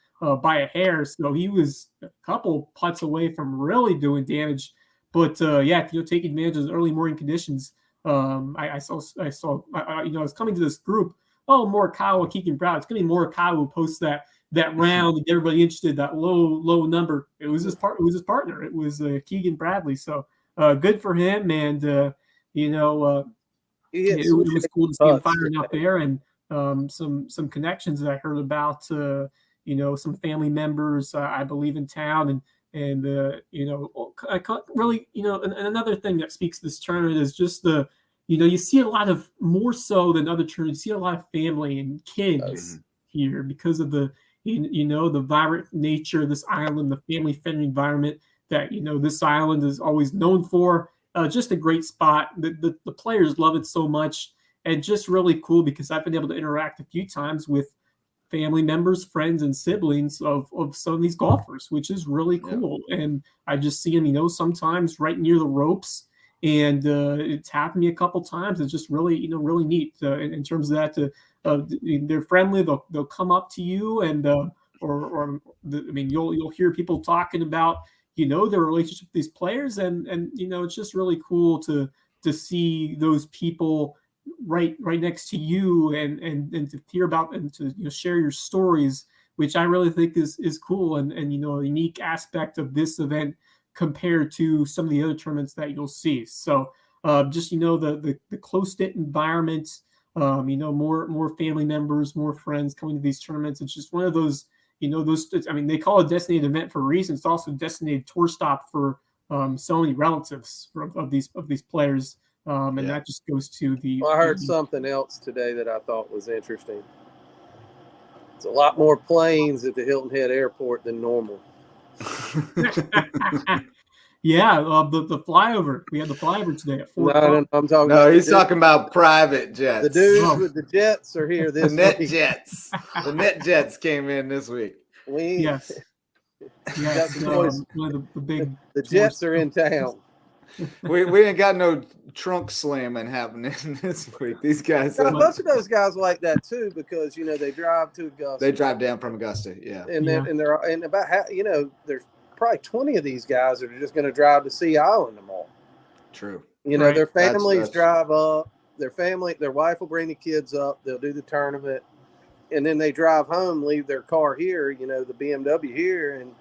by a hair. So he was a couple putts away from really doing damage. But taking advantage of the early morning conditions. I was coming to this group. Oh, Morikawa, Keegan Brown. It's going to be Morikawa who posts that round and get everybody interested. That low number. It was his partner. It was Keegan Bradley. So good for him. And it was cool to see him firing up there, and some connections that I heard about. Some family members, I believe, in town, and I can't really, and another thing that speaks to this tournament is just you see a lot of, more so than other tournaments, you see a lot of family and kids here because of the vibrant nature of this island, the family-friendly environment that this island is always known for. Just a great spot. The players love it so much, and just really cool because I've been able to interact a few times with family members, friends, and siblings of some of these golfers, which is really cool. Yeah. And I just see them, sometimes right near the ropes, and it's happened to me a couple times. It's just really, really neat in terms of that. They're friendly. They'll come up to you, and you'll hear people talking about their relationship with these players, and it's just really cool to see those people right next to you, and to hear about and to share your stories, which I really think is cool and a unique aspect of this event compared to some of the other tournaments that you'll see. So just the close-knit environment, more family members, more friends coming to these tournaments. It's just one of those, they call it a designated event for a reason. It's also a designated tour stop for so many relatives of these players. And that just goes to the. Well, I heard something else today that I thought was interesting. It's a lot more planes at the Hilton Head Airport than normal. Yeah, the flyover. We had the flyover today at 4 o'clock. No, I'm talking. No, he's talking about private jets. The dudes with the jets are here this the week. Jets. The net jets came in this week. Yes. One of the big. The jets are in town. We ain't got no trunk slamming happening this week. These guys. A bunch of those guys like that too, because they drive to Augusta. They drive down from Augusta, yeah. And then and about there's probably 20 of these guys that are just going to drive to Sea Island tomorrow. True. Right. Their families drive up. Their wife will bring the kids up. They'll do the tournament, and then they drive home, leave their car here. The BMW here, and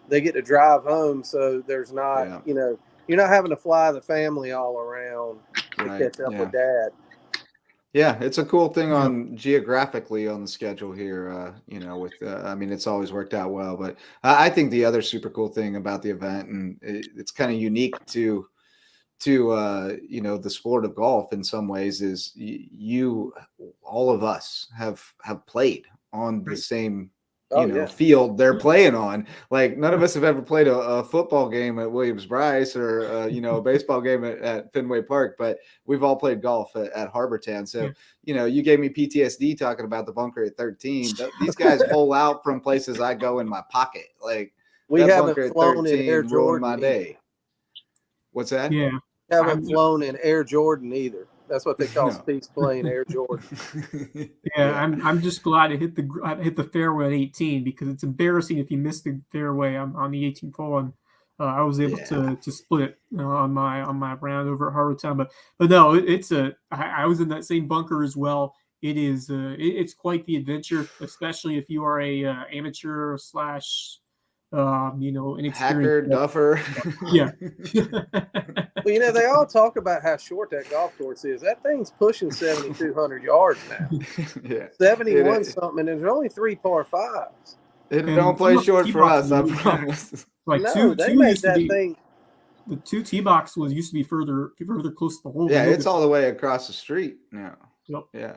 they get to drive home. So there's not, you're not having to fly the family all around to catch up with dad. Yeah, it's a cool thing geographically on the schedule here. It's always worked out well. But I think the other super cool thing about the event, and it's kind of unique to the sport of golf in some ways, is all of us have played on the same field they're playing on. Like, none of us have ever played a football game at Williams-Brice or a baseball game at Fenway Park, but we've all played golf at Harbortown. So you gave me PTSD talking about the bunker at 13. These guys pull out from places I go in my pocket. Like, we haven't flown in Air Jordan my day. What's that? Yeah, haven't flown in Air Jordan either. That's what they call Speed's playing, Air Jordan. I'm just glad I hit the fairway at 18, because it's embarrassing if you miss the fairway on the 18th hole, and I was able to split on my round over at Harbortown. But no, I was in that same bunker as well. It is it's quite the adventure, especially if you are a amateur / inexperienced hacker, duffer. Yeah. Well, they all talk about how short that golf course is. That thing's pushing 7,200 yards now. 71 something, and there's only 3 par 5s. It don't play short for us, I promise. Like they made that thing. The 2 tee box used to be further close to the hole. Yeah, it's all the way across the street now. Yep. Yeah.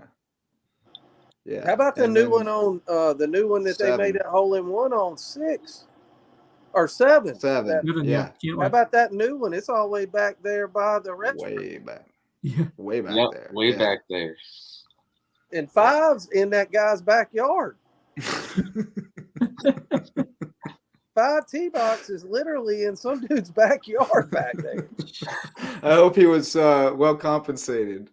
Yeah. How about the new one that 7. they made that hole in one on 6 or 7? 7. Yeah. How about that new one? It's all the way back there by the restaurant. Way back. Yeah. Way back there. Way back there. And 5's in that guy's backyard. 5 tee box is literally in some dude's backyard back there. I hope he was well compensated.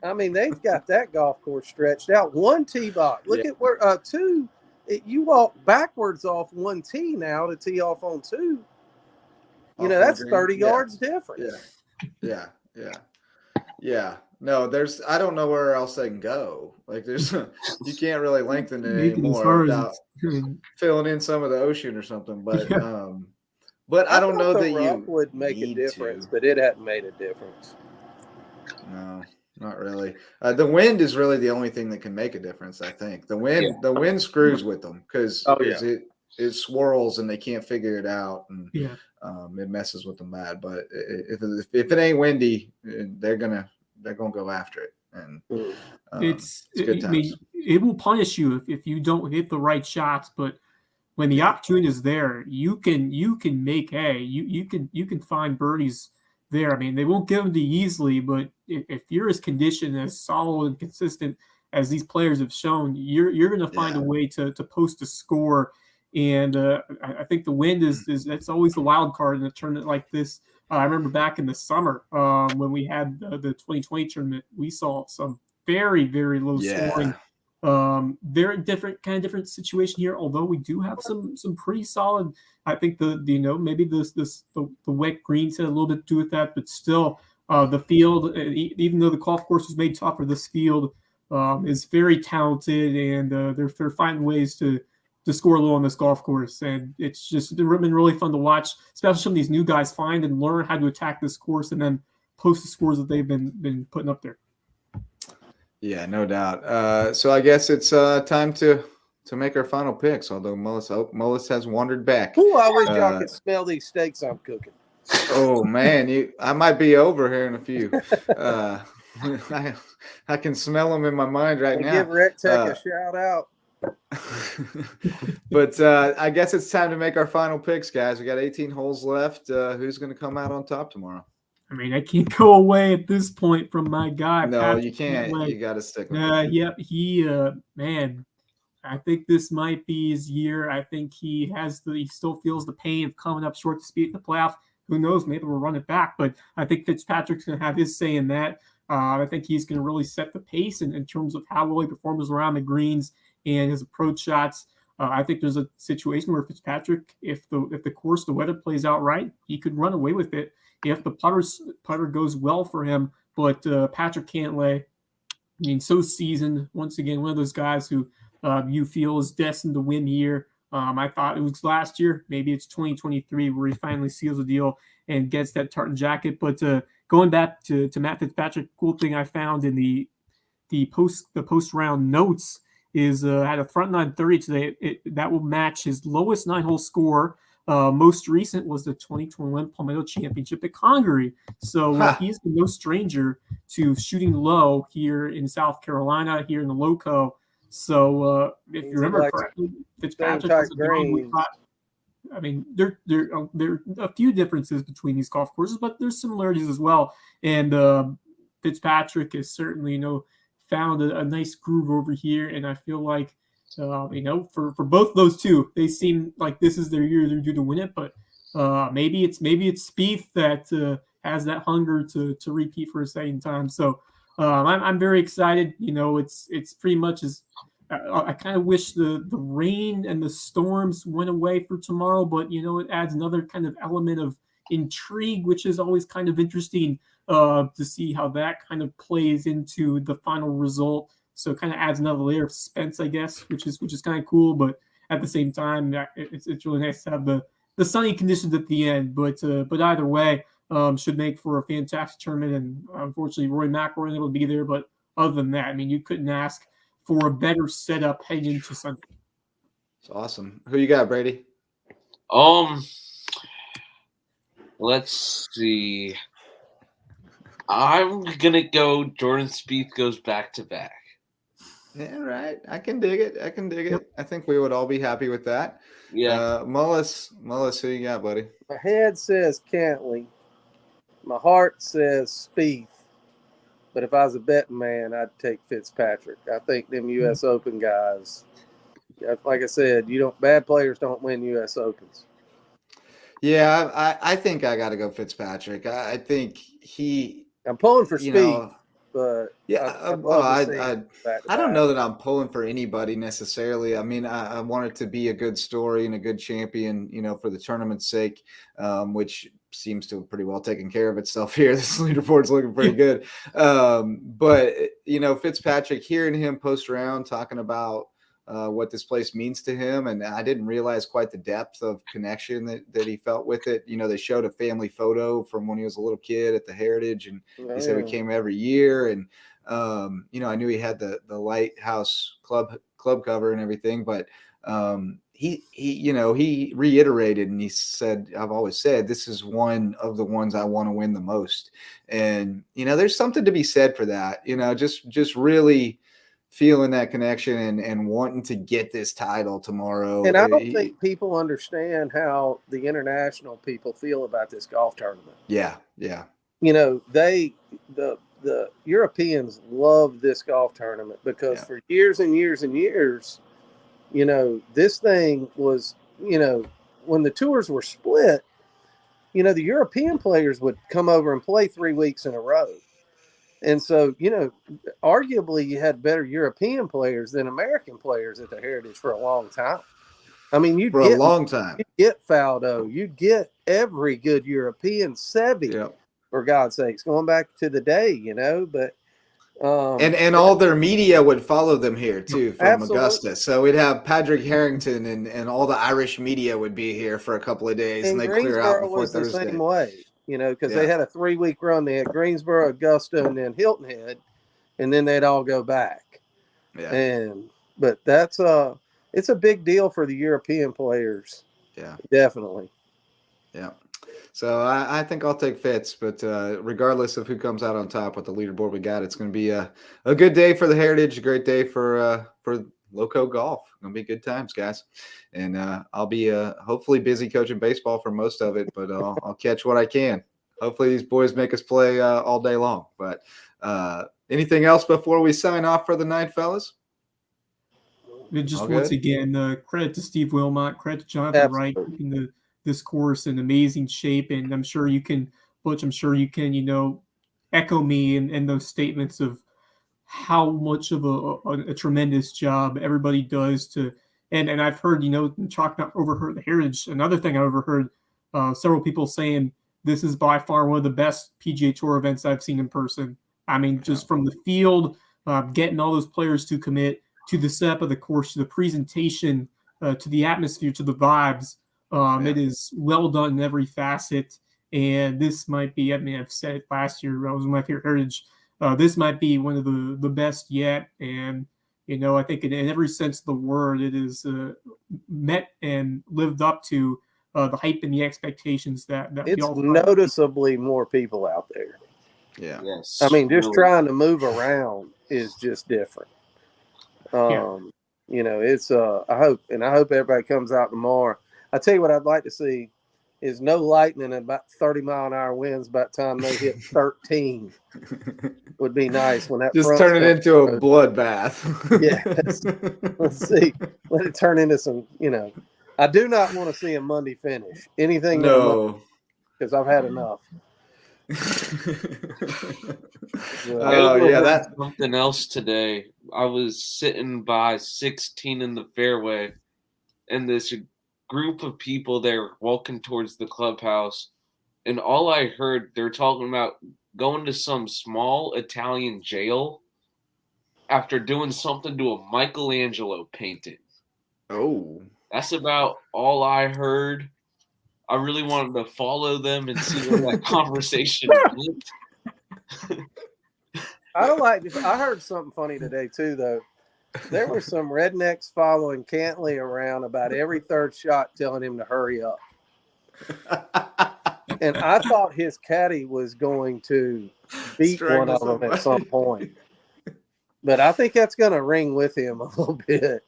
I mean, they've got that golf course stretched out. 1 tee box. Look at where 2. You walk backwards off 1 tee now to tee off on 2. That's 30 yards difference. Yeah. No, I don't know where else they can go. Like, you can't really lengthen it anymore without filling in some of the ocean or something. But I don't know that you would make a difference, but it hadn't made a difference. No. Not really. The wind is really the only thing that can make a difference, I think. The wind screws with them because it swirls and they can't figure it out, and it messes with them bad. But if it ain't windy, they're gonna go after it, and it's good times. It will punish you if you don't hit the right shots, but when the opportunity is there, you can make hay. You can find birdies there. I mean, they won't give them to you easily, but if you're as conditioned, as solid and consistent as these players have shown, you're going to find a way to post a score. And I think the wind is that's always the wild card in a tournament like this. I remember back in the summer when we had the 2020 tournament, we saw some very, very low scoring. Very different situation here. Although we do have some pretty solid. I think maybe the wet greens had a little bit to do with that, but still The field, even though the golf course was made tougher, this field is very talented, and they're finding ways to score low on this golf course. And it's just been really fun to watch, especially some of these new guys find and learn how to attack this course and then post the scores that they've been putting up there. Yeah, no doubt. So I guess it's time to make our final picks, although Mullis has wandered back. Ooh, I wish y'all could smell these steaks I'm cooking. Oh, man, I might be over here in a few. I can smell them in my mind right now. Give Rec Tech a shout out. But I guess it's time to make our final picks, guys. We got 18 holes left. Who's going to come out on top tomorrow? I mean, I can't go away at this point from my guy. No, Patrick you can't. Cantlay. You got to stick with it. Yep. Man, I think this might be his year. I think he still feels the pain of coming up short to speed in the playoff. Who knows? Maybe we'll run it back. But I think Fitzpatrick's going to have his say in that. I think he's going to really set the pace in terms of how well he performs around the greens and his approach shots. I think there's a situation where Fitzpatrick, if the course, the weather plays out right, he could run away with it if the putter goes well for him. But Patrick Cantlay, I mean, so seasoned. Once again, one of those guys who you feel is destined to win here. I thought it was last year. Maybe it's 2023 where he finally seals the deal and gets that tartan jacket. But going back to Matt Fitzpatrick, cool thing I found in the post round notes is at a front 930 today. That will match his lowest 9-hole score. Most recent was the 2021 Palmetto Championship at Congaree. So he's no stranger to shooting low here in South Carolina, here in the Loco. So if you remember correctly, Fitzpatrick was a dog. I mean, there are a few differences between these golf courses, but there's similarities as well. And Fitzpatrick has certainly, found a nice groove over here. And I feel like, for both those two, they seem like this is their year. They're due to win it. But maybe it's Spieth that has that hunger to repeat for a second time. So I'm very excited. It's pretty much as I kind of wish the rain and the storms went away for tomorrow, but it adds another kind of element of intrigue, which is always kind of interesting to see how that kind of plays into the final result. So it kind of adds another layer of suspense, I guess, which is kind of cool. But at the same time, it's really nice to have the sunny conditions at the end. But either way, should make for a fantastic tournament. And unfortunately, Rory McIlroy wasn't able to be there. But other than that, I mean, you couldn't ask for a better setup heading into Sunday. It's awesome. Who you got, Brady? Let's see. I'm gonna go Jordan Spieth goes back to back. Yeah, right. I can dig it. I think we would all be happy with that. Yeah. Mullis, who you got, buddy? My head says Cantlay. My heart says Spieth. But if I was a betting man, I'd take Fitzpatrick. I think them U.S. Open guys, like I said, bad players don't win U.S. Opens. Yeah, I think I got to go Fitzpatrick. I think I'm pulling for Spieth, but yeah, I don't know that I'm pulling for anybody necessarily. I mean, I want it to be a good story and a good champion, for the tournament's sake, which seems to have pretty well taken care of itself here. This leaderboard's looking pretty good. But Fitzpatrick, hearing him post around talking about what this place means to him, and I didn't realize quite the depth of connection that he felt with it. They showed a family photo from when he was a little kid at the Heritage, and he said we came every year. And I knew he had the Lighthouse Club cover and everything, but he reiterated and he said, I've always said this is one of the ones I want to win the most. And, there's something to be said for that, just really feeling that connection and wanting to get this title tomorrow. And I don't think people understand how the international people feel about this golf tournament. Yeah. The Europeans love this golf tournament because for years and years and years, this thing was, when the tours were split, the European players would come over and play 3 weeks in a row. And so, arguably you had better European players than American players at the Heritage for a long time. I mean, a long time. You'd get Faldo. You'd get every good European, Seve, for God's sakes, going back to the day, but and all their media would follow them here too from absolutely. Augusta. So we'd have Patrick Harrington and all the Irish media would be here for a couple of days, and they clear out before was Thursday. The same way, because they had a 3-week run. They had Greensboro, Augusta, and then Hilton Head, and then they'd all go back. Yeah. But it's a big deal for the European players. Yeah, definitely. Yeah. So I think I'll take Fitz, but regardless of who comes out on top with the leaderboard we got, it's going to be a good day for the Heritage, a great day for LowcoGolf. Going to be good times, guys. And I'll be hopefully busy coaching baseball for most of it, but I'll catch what I can. Hopefully these boys make us play all day long. But anything else before we sign off for the night, fellas? Just once again, credit to Steve Wilmot, credit to Jonathan Wright, keeping this course in amazing shape. And I'm sure you can, Butch, echo me in those statements of how much of a tremendous job everybody does to, and I've heard, overheard the Heritage. Another thing I overheard several people saying, this is by far one of the best PGA Tour events I've seen in person. I mean, just from the field, getting all those players to commit, to the setup of the course, to the presentation, to the atmosphere, to the vibes. It is well done in every facet. And this might be, I've said it last year, I was in my favorite Heritage. This might be one of the best yet. And, I think in every sense of the word, it is met and lived up to the hype and the expectations that it's we all noticeably more people out there. Yeah. Yes. I mean, just trying to move around is just different. It's I hope everybody comes out tomorrow. I tell you what I'd like to see is no lightning and about 30-mile-an-hour winds by the time they hit 13 would be nice when that just turn it into a bloodbath. Yes. Let's see. Let it turn into some, I do not want to see a Monday finish. Anything because I've had enough. That's something else today. I was sitting by 16 in the fairway, and this group of people there walking towards the clubhouse, and all I heard, they're talking about going to some small Italian jail after doing something to a Michelangelo painting. Oh, that's about all I heard. I really wanted to follow them and see where that conversation went. I heard something funny today too, though. There were some rednecks following Cantley around about every third shot, telling him to hurry up. And I thought his caddy was going to beat one of them at some point. But I think that's going to ring with him a little bit.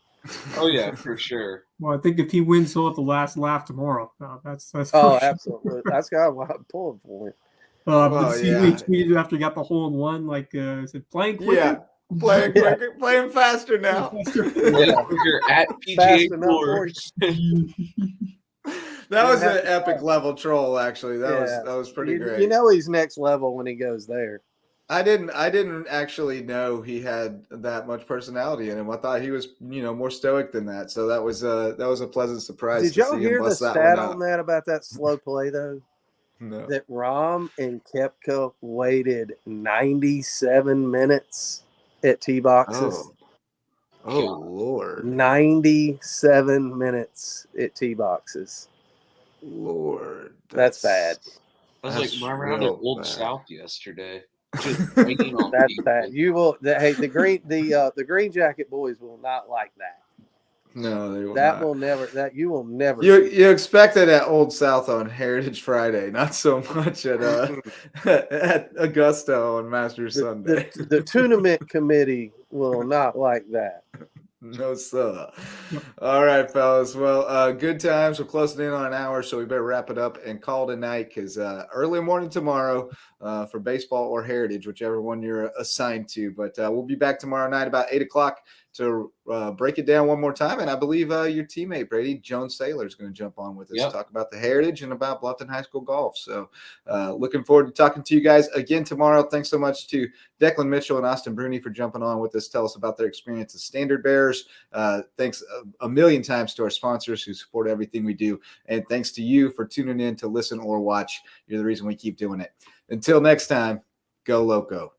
Oh yeah, for sure. Well, I think if he wins, he'll have the last laugh tomorrow. That's absolutely. That's kind of what I'm pulling for him. He tweeted after he got the hole in one, said playing quicker. Yeah, playing quicker, playing faster now. You're at PGA Tours. That was an epic level troll, actually. That was pretty great. He's next level when he goes there. I didn't actually know he had that much personality in him. I thought he was, more stoic than that. So that was a pleasant surprise. Did y'all hear the stat on that about that slow play though? No. That Rahm and Koepka waited 97 minutes at tee boxes. Oh Lord. 97 minutes at tee boxes. Lord. That's bad. That was like my round at Old South yesterday. Just waiting on that's people. bad. You will the green jacket boys will not like that. No, they will that not. You will never you expect it at Old South on Heritage Friday, not so much at Augusta on Masters Sunday. The tournament committee will not like that. No, sir. All right, fellas. Well, good times. We're closing in on an hour, so we better wrap it up and call it a night because early morning tomorrow for baseball or Heritage, whichever one you're assigned to. But we'll be back tomorrow night about 8 o'clock to break it down one more time. And I believe your teammate, Brady Jones Saylor, is going to jump on with us to talk about the Heritage and about Bluffton High School golf. So looking forward to talking to you guys again tomorrow. Thanks so much to Declan Mitchell and Austin Bruni for jumping on with us. Tell us about their experience as standard bearers. Thanks a million times to our sponsors who support everything we do. And thanks to you for tuning in to listen or watch. You're the reason we keep doing it. Until next time, go Loco.